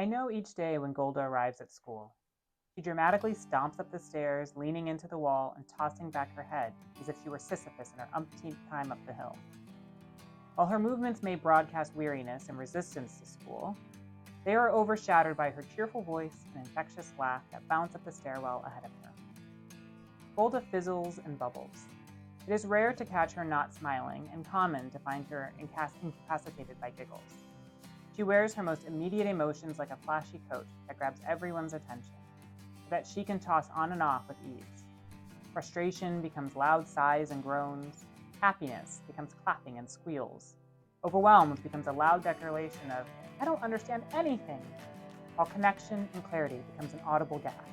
I know each day when Golda arrives at school. She dramatically stomps up the stairs, leaning into the wall and tossing back her head as if she were Sisyphus in her umpteenth time up the hill. While her movements may broadcast weariness and resistance to school, they are overshadowed by her cheerful voice and infectious laugh that bounce up the stairwell ahead of her. Golda fizzles and bubbles. It is rare to catch her not smiling and common to find her incapacitated by giggles. She wears her most immediate emotions like a flashy coat that grabs everyone's attention, so that she can toss on and off with ease. Frustration becomes loud sighs and groans. Happiness becomes clapping and squeals. Overwhelmed becomes a loud declaration of, "I don't understand anything," while connection and clarity becomes an audible gasp,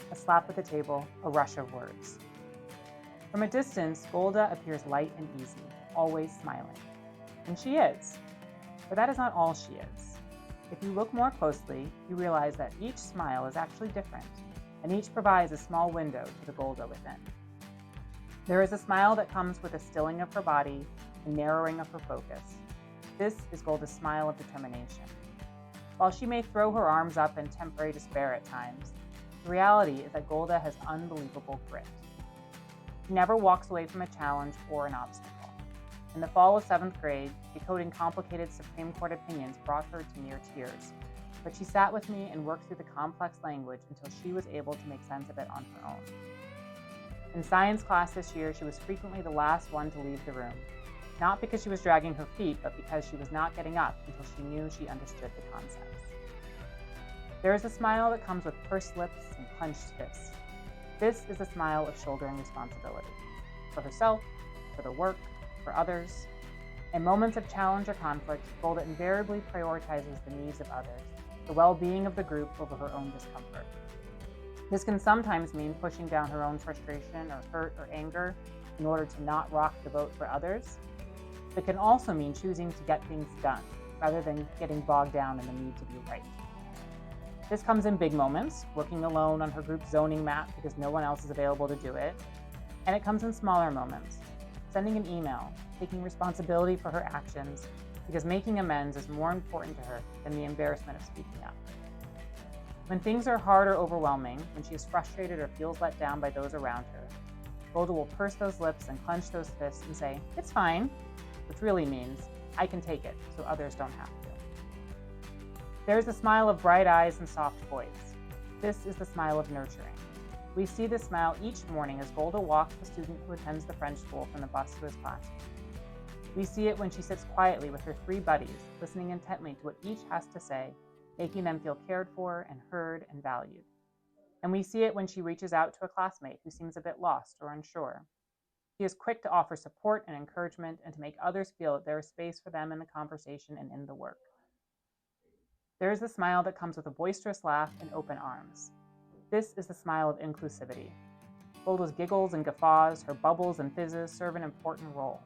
a slap at the table, a rush of words. From a distance, Golda appears light and easy, always smiling. And she is. But that is not all she is. If you look more closely, you realize that each smile is actually different, and each provides a small window to the Golda within. There is a smile that comes with a stilling of her body and narrowing of her focus. This is Golda's smile of determination. While she may throw her arms up in temporary despair at times, the reality is that Golda has unbelievable grit. She never walks away from a challenge or an obstacle. In the fall of 7th grade, decoding complicated Supreme Court opinions brought her to near tears, but she sat with me and worked through the complex language until she was able to make sense of it on her own. In science class this year, she was frequently the last one to leave the room, not because she was dragging her feet, but because she was not getting up until she knew she understood the concepts. There is a smile that comes with pursed lips and clenched fists. This is a smile of shouldering responsibility for herself, for the work, for others. In moments of challenge or conflict, Golda invariably prioritizes the needs of others, the well-being of the group over her own discomfort. This can sometimes mean pushing down her own frustration or hurt or anger in order to not rock the boat for others. It can also mean choosing to get things done rather than getting bogged down in the need to be right. This comes in big moments, working alone on her group zoning map because no one else is available to do it. And it comes in smaller moments, sending an email, taking responsibility for her actions, because making amends is more important to her than the embarrassment of speaking up. When things are hard or overwhelming, when she is frustrated or feels let down by those around her, Golda will purse those lips and clench those fists and say, "It's fine," which really means, "I can take it, so others don't have to." There is a smile of bright eyes and soft voice. This is the smile of nurturing. We see this smile each morning as Golda walks the student who attends the French school from the bus to his classroom. We see it when she sits quietly with her 3 buddies, listening intently to what each has to say, making them feel cared for and heard and valued. And we see it when she reaches out to a classmate who seems a bit lost or unsure. She is quick to offer support and encouragement and to make others feel that there is space for them in the conversation and in the work. There is the smile that comes with a boisterous laugh and open arms. This is the smile of inclusivity. Golda's giggles and guffaws, her bubbles and fizzes serve an important role.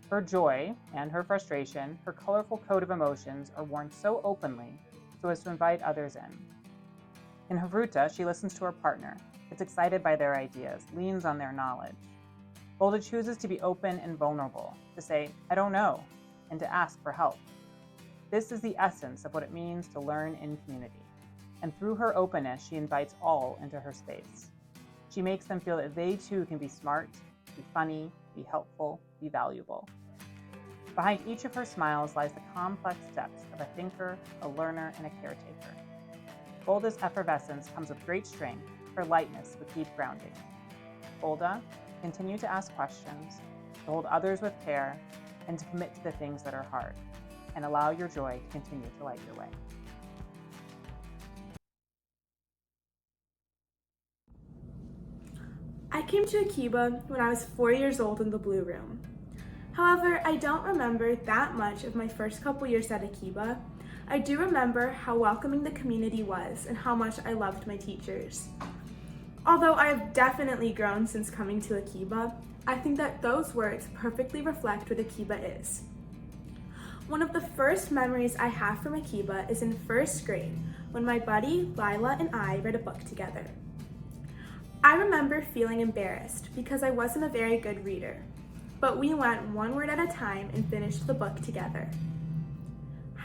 Her joy and her frustration, her colorful coat of emotions are worn so openly so as to invite others in. In Havruta, she listens to her partner, gets excited by their ideas, leans on their knowledge. Golda chooses to be open and vulnerable, to say, "I don't know," and to ask for help. This is the essence of what it means to learn in community. And through her openness, she invites all into her space. She makes them feel that they too can be smart, be funny, be helpful, be valuable. Behind each of her smiles lies the complex depth of a thinker, a learner, and a caretaker. Golda's effervescence comes with great strength, her lightness with deep grounding. Golda, continue to ask questions, to hold others with care, and to commit to the things that are hard, and allow your joy to continue to light your way. I came to Akiba when I was 4 years old in the Blue Room. However, I don't remember that much of my first couple years at Akiba. I do remember how welcoming the community was and how much I loved my teachers. Although I have definitely grown since coming to Akiba, I think that those words perfectly reflect what Akiba is. One of the first memories I have from Akiba is in 1st grade when my buddy Lila and I read a book together. I remember feeling embarrassed because I wasn't a very good reader, but we went one word at a time and finished the book together.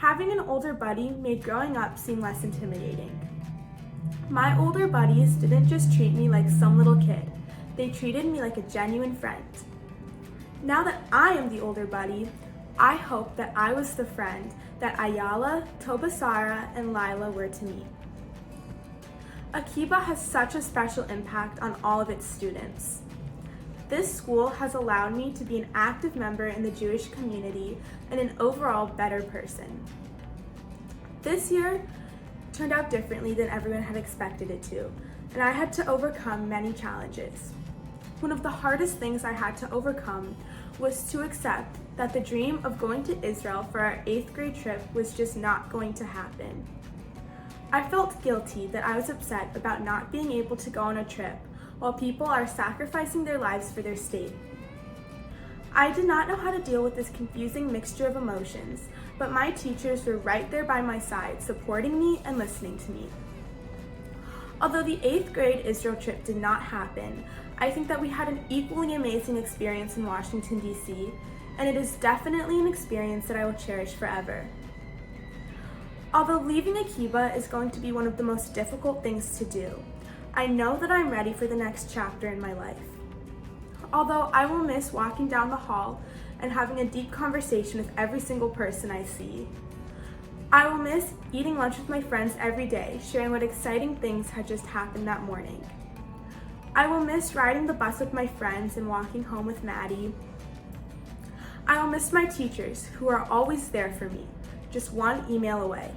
Having an older buddy made growing up seem less intimidating. My older buddies didn't just treat me like some little kid, they treated me like a genuine friend. Now that I am the older buddy, I hope that I was the friend that Ayala, Tobasara, and Lila were to me. Akiba has such a special impact on all of its students. This school has allowed me to be an active member in the Jewish community and an overall better person. This year turned out differently than everyone had expected it to, and I had to overcome many challenges. One of the hardest things I had to overcome was to accept that the dream of going to Israel for our 8th grade trip was just not going to happen. I felt guilty that I was upset about not being able to go on a trip while people are sacrificing their lives for their state. I did not know how to deal with this confusing mixture of emotions, but my teachers were right there by my side, supporting me and listening to me. Although the 8th grade Israel trip did not happen, I think that we had an equally amazing experience in Washington, D.C., and it is definitely an experience that I will cherish forever. Although leaving Akiba is going to be one of the most difficult things to do, I know that I'm ready for the next chapter in my life. Although I will miss walking down the hall and having a deep conversation with every single person I see, I will miss eating lunch with my friends every day, sharing what exciting things had just happened that morning. I will miss riding the bus with my friends and walking home with Maddie. I will miss my teachers, who are always there for me, just one email away.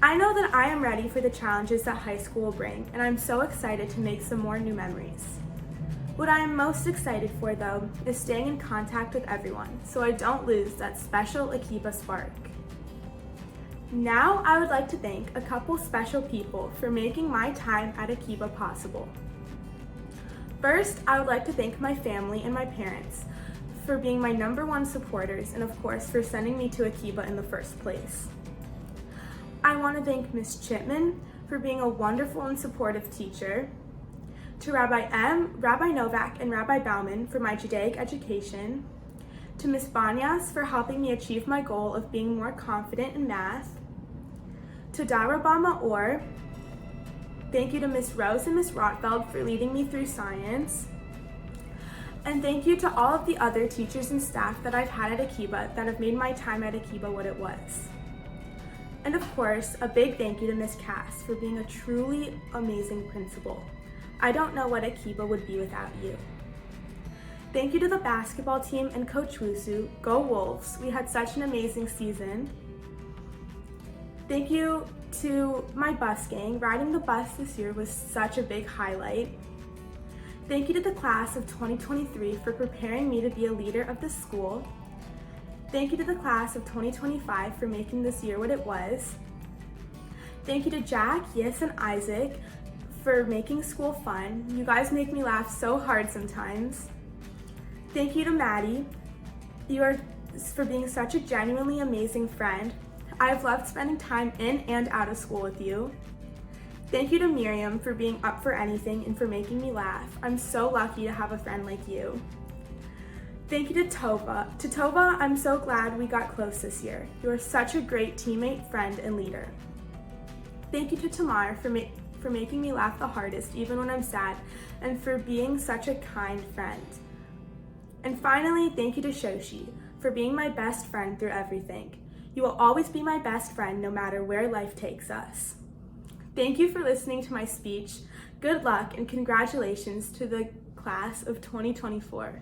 I know that I am ready for the challenges that high school will bring, and I'm so excited to make some more new memories. What I am most excited for, though, is staying in contact with everyone, so I don't lose that special Akiba spark. Now, I would like to thank a couple special people for making my time at Akiba possible. First, I would like to thank my family and my parents for being my #1 supporters and, of course, for sending me to Akiba in the first place. I want to thank Ms. Chipman for being a wonderful and supportive teacher, to Rabbi M., Rabbi Novak, and Rabbi Bauman for my Judaic education, to Ms. Banyas for helping me achieve my goal of being more confident in math, to Darabama Orr, thank you to Ms. Rose and Ms. Rotfeld for leading me through science, and thank you to all of the other teachers and staff that I've had at Akiba that have made my time at Akiba what it was. And of course, a big thank you to Ms. Cass for being a truly amazing principal. I don't know what Akiba would be without you. Thank you to the basketball team and Coach Wusu. Go Wolves, we had such an amazing season. Thank you to my bus gang. Riding the bus this year was such a big highlight. Thank you to the class of 2023 for preparing me to be a leader of the school. Thank you to the class of 2025 for making this year what it was. Thank you to Jack, Yis, and Isaac for making school fun. You guys make me laugh so hard sometimes. Thank you to Maddie. You are for being such a genuinely amazing friend. I've loved spending time in and out of school with you. Thank you to Miriam for being up for anything and for making me laugh. I'm so lucky to have a friend like you. Thank you to Tova. To Tova, I'm so glad we got close this year. You are such a great teammate, friend, and leader. Thank you to Tamar for making me laugh the hardest, even when I'm sad, and for being such a kind friend. And finally, thank you to Shoshi for being my best friend through everything. You will always be my best friend no matter where life takes us. Thank you for listening to my speech. Good luck and congratulations to the class of 2024.